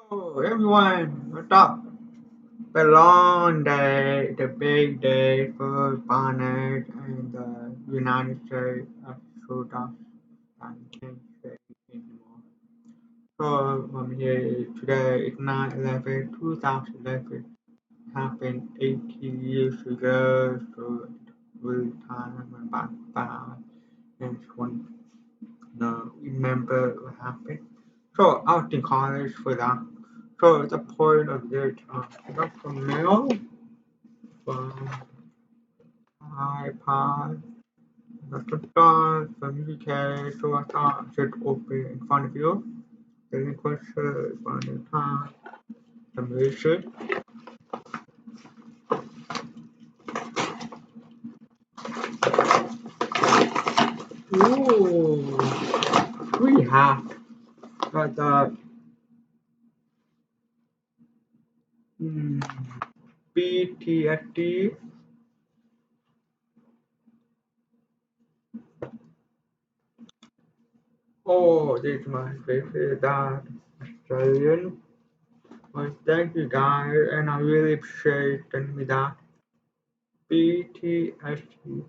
Oh, everyone, what's up? The long day, the big day for partners in the United States of Sudan. I can't say anymore. So, I'm here today. It's 9/11, 2011. Happened 80 years ago. So, it's really time about that. And just want to remember what happened. So, I was in college for that. So, the point of this, I got some mail from iPod, the stars from UK, so I thought I should open in front of you. The request from the time, the music. Ooh, we have got the mm, BTSE. Oh, this is my favorite that Australian. Well, thank you guys, and I really appreciate sending me that BTSE.